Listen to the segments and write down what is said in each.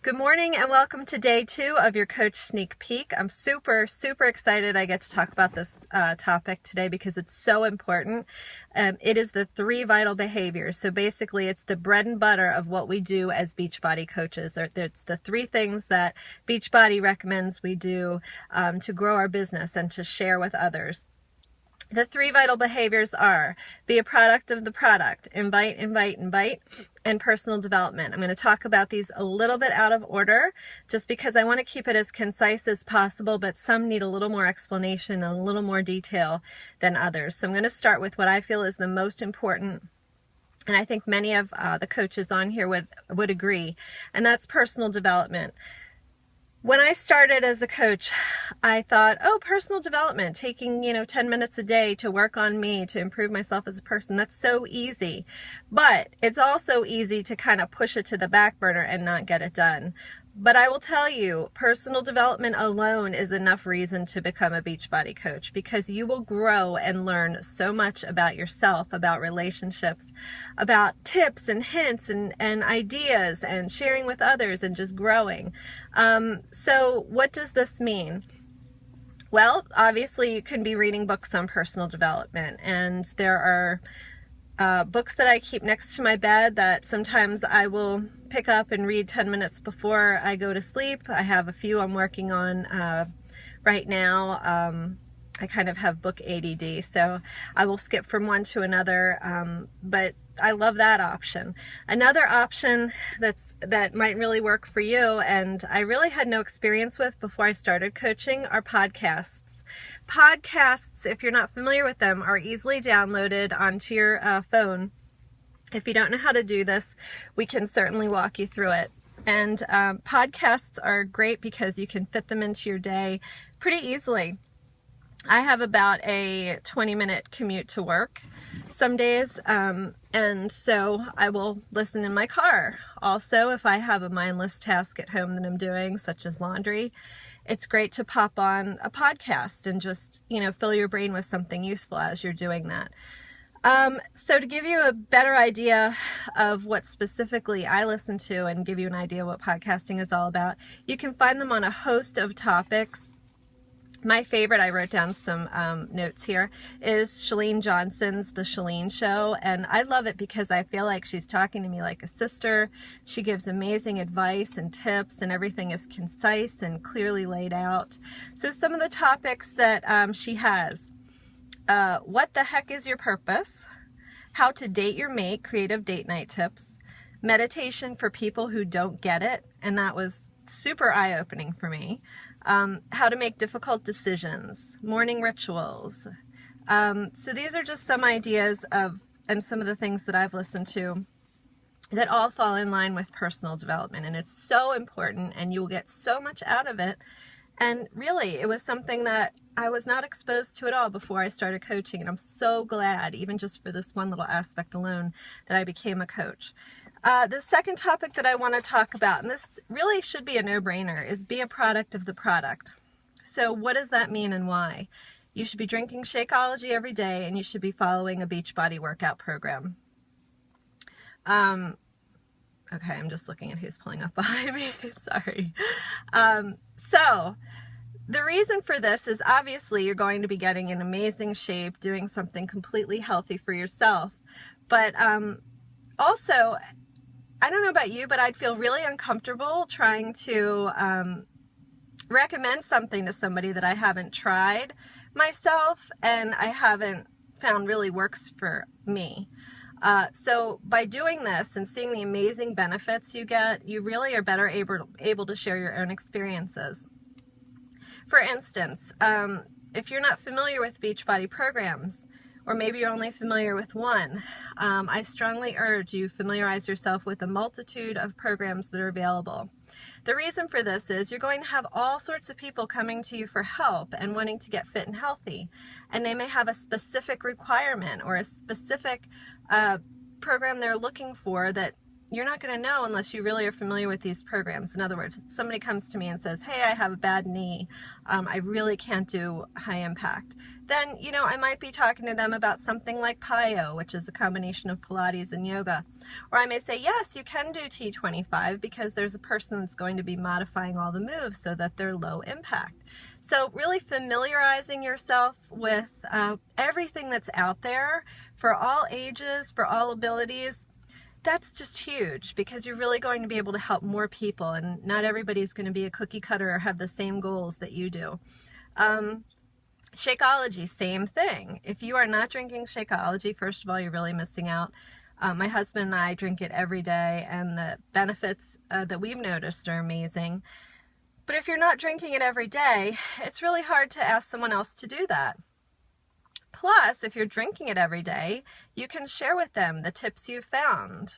Good morning and welcome to day 2 of your Coach Sneak Peek. I'm super excited I get to talk about this topic today because it's so important. It is the 3 vital behaviors. So basically it's the bread and butter of what we do as Beachbody coaches. It's the 3 things that Beachbody recommends we do to grow our business and to share with others. The 3 vital behaviors are be a product of the product, invite, and personal development. I'm going to talk about these a little bit out of order just because I want to keep it as concise as possible, but some need a little more explanation and a little more detail than others. So I'm going to start with what I feel is the most important, and I think many of the coaches on here would agree, and that's personal development. When I started as a coach, I thought, oh, personal development, taking 10 minutes a day to work on me, to improve myself as a person, that's so easy. But it's also easy to kind of push it to the back burner and not get it done. But I will tell you, personal development alone is enough reason to become a Beachbody coach, because you will grow and learn so much about yourself, about relationships, about tips and hints and ideas and sharing with others and just growing. So what does this mean? Well, obviously you can be reading books on personal development, and there are books that I keep next to my bed that sometimes I will pick up and read 10 minutes before I go to sleep. I have a few I'm working on right now. I kind of have book ADD, so I will skip from one to another, but I love that option. Another option that might really work for you, and I really had no experience with before I started coaching, are podcasts. Podcasts, if you're not familiar with them, are easily downloaded onto your phone. If you don't know how to do this, we can certainly walk you through it. And podcasts are great because you can fit them into your day pretty easily. I have about a 20-minute commute to work some days, and so I will listen in my car. Also, if I have a mindless task at home that I'm doing, such as laundry, it's great to pop on a podcast and just, fill your brain with something useful as you're doing that. So to give you a better idea of what specifically I listen to and give you an idea what podcasting is all about, you can find them on a host of topics. My favorite, I wrote down some notes here, is Chalene Johnson's The Chalene Show, and I love it because I feel like she's talking to me like a sister. She gives amazing advice and tips, and everything is concise and clearly laid out. So some of the topics that she has: what the heck is your purpose? How to date your mate, creative date night tips. Meditation for people who don't get it, and that was super eye-opening for me. How to make difficult decisions, morning rituals. So these are just some ideas and some of the things that I've listened to that all fall in line with personal development. And it's so important, and you will get so much out of it. And really, it was something that I was not exposed to at all before I started coaching. And I'm so glad, even just for this one little aspect alone, that I became a coach. The second topic that I want to talk about, and this really should be a no-brainer, is be a product of the product. So what does that mean and why? You should be drinking Shakeology every day, and you should be following a Beachbody workout program. Okay, I'm just looking at who's pulling up behind me. Sorry. So the reason for this is obviously you're going to be getting in amazing shape, doing something completely healthy for yourself. But also, I don't know about you, but I'd feel really uncomfortable trying to recommend something to somebody that I haven't tried myself and I haven't found really works for me. So by doing this and seeing the amazing benefits you get, you really are better able to share your own experiences. For instance, if you're not familiar with Beachbody programs, or maybe you're only familiar with one, I strongly urge you familiarize yourself with a multitude of programs that are available. The reason for this is you're going to have all sorts of people coming to you for help and wanting to get fit and healthy, and they may have a specific requirement or a specific program they're looking for that you're not going to know unless you really are familiar with these programs. In other words, somebody comes to me and says, hey, I have a bad knee. I really can't do high impact. Then, you know, I might be talking to them about something like PiYo, which is a combination of Pilates and yoga. Or I may say, yes, you can do T25 because there's a person that's going to be modifying all the moves so that they're low impact. So really familiarizing yourself with everything that's out there for all ages, for all abilities, that's just huge, because you're really going to be able to help more people, and not everybody's going to be a cookie cutter or have the same goals that you do. Shakeology, same thing. If you are not drinking Shakeology, first of all, you're really missing out. My husband and I drink it every day, and the benefits that we've noticed are amazing. But if you're not drinking it every day, it's really hard to ask someone else to do that. Plus, if you're drinking it every day, you can share with them the tips you've found.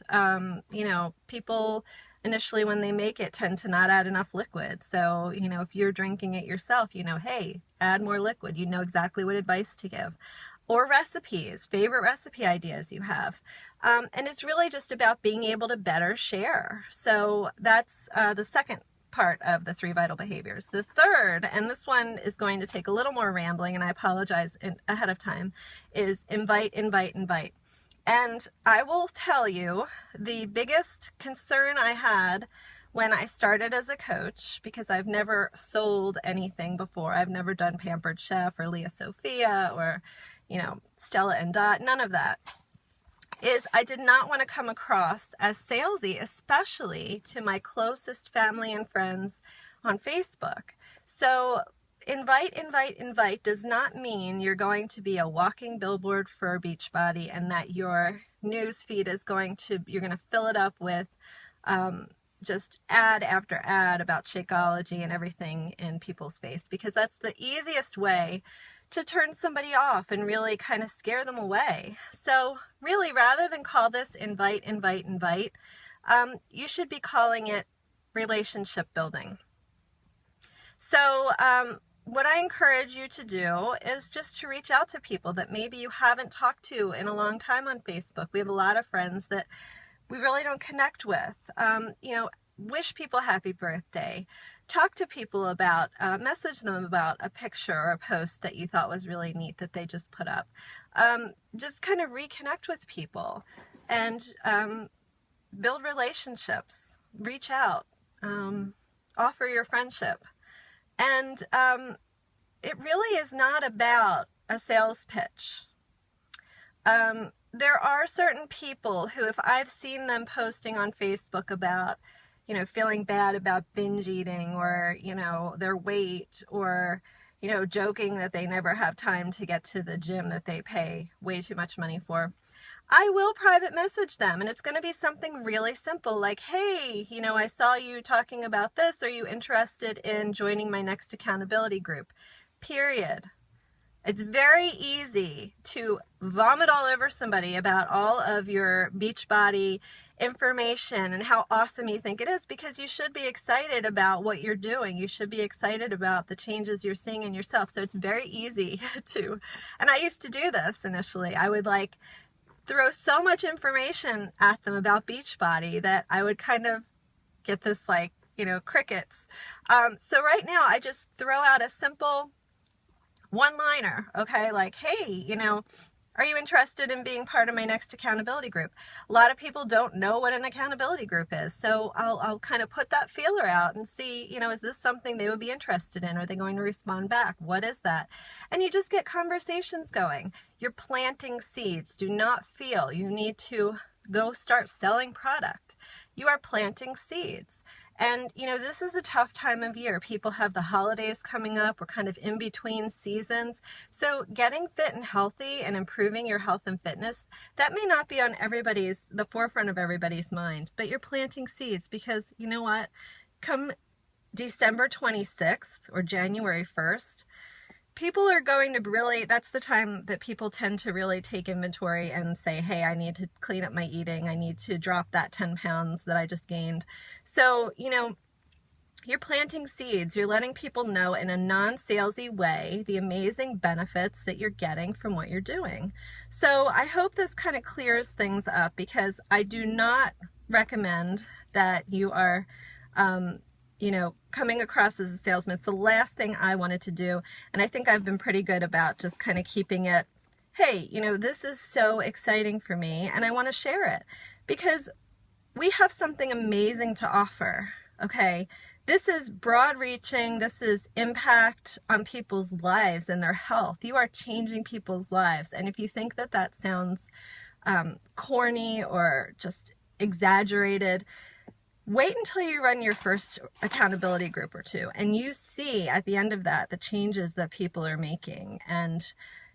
You know, people initially when they make it tend to not add enough liquid. So, you know, if you're drinking it yourself, you know, hey, add more liquid. You know exactly what advice to give. Or recipes, favorite recipe ideas you have. And it's really just about being able to better share. So that's the second part of the 3 vital behaviors. The third, and this one is going to take a little more rambling, and I apologize ahead of time, is invite, invite, invite. And I will tell you, the biggest concern I had when I started as a coach, because I've never sold anything before, I've never done Pampered Chef or Leah Sophia or, you know, Stella and Dot, none of that, is I did not want to come across as salesy, especially to my closest family and friends on Facebook. So invite, invite, invite does not mean you're going to be a walking billboard for Beachbody and that your news feed is you're going to fill it up with just ad after ad about Shakeology and everything in people's face, because that's the easiest way to turn somebody off and really kind of scare them away. So really, rather than call this invite, invite, invite, you should be calling it relationship building. So what I encourage you to do is just to reach out to people that maybe you haven't talked to in a long time on Facebook. We have a lot of friends that we really don't connect with. You know, wish people happy birthday. Talk to people about, message them about a picture or a post that you thought was really neat that they just put up. Just kind of reconnect with people and build relationships, reach out, offer your friendship. And it really is not about a sales pitch. There are certain people who, if I've seen them posting on Facebook about, you know, feeling bad about binge eating or, you know, their weight, or, you know, joking that they never have time to get to the gym that they pay way too much money for, I will private message them. And it's going to be something really simple like, hey, you know, I saw you talking about this. Are you interested in joining my next accountability group? Period. It's very easy to vomit all over somebody about all of your Beachbody information and how awesome you think it is, because you should be excited about what you're doing. You should be excited about the changes you're seeing in yourself. So it's very easy to, and I used to do this initially. I would like throw so much information at them about Beachbody that I would kind of get this like, you know, crickets. So right now I just throw out a simple one-liner, okay? Like, hey, you know, are you interested in being part of my next accountability group? A lot of people don't know what an accountability group is. So I'll kind of put that feeler out and see, you know, is this something they would be interested in? Are they going to respond back? What is that? And you just get conversations going. You're planting seeds. Do not feel you need to go start selling product. You are planting seeds. And, you know, this is a tough time of year. People have the holidays coming up. We're kind of in between seasons. So getting fit and healthy and improving your health and fitness, that may not be on the forefront of everybody's mind, but you're planting seeds, because you know what? Come December 26th or January 1st, people are going to really, that's the time that people tend to really take inventory and say, hey, I need to clean up my eating. I need to drop that 10 pounds that I just gained. So, you know, you're planting seeds. You're letting people know in a non-salesy way the amazing benefits that you're getting from what you're doing. So I hope this kind of clears things up, because I do not recommend that you are, you know, coming across as a salesman. It's the last thing I wanted to do. And I think I've been pretty good about just kind of keeping it, hey, you know, this is so exciting for me and I want to share it because we have something amazing to offer. Okay. This is broad reaching. This is impact on people's lives and their health. You are changing people's lives. And if you think that that sounds corny or just exaggerated, wait until you run your first accountability group or two and you see at the end of that the changes that people are making and,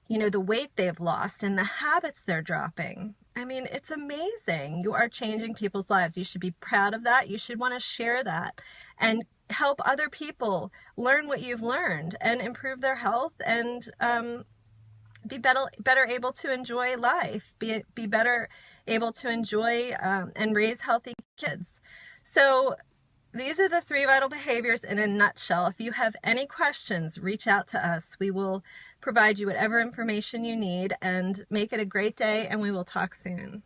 you know, the weight they've lost and the habits they're dropping. I mean, it's amazing. You are changing people's lives. You should be proud of that. You should want to share that and help other people learn what you've learned and improve their health and be better able to enjoy life, be better able to enjoy and raise healthy kids. So these are the 3 vital behaviors in a nutshell. If you have any questions, reach out to us. We will provide you whatever information you need and make it a great day, and we will talk soon.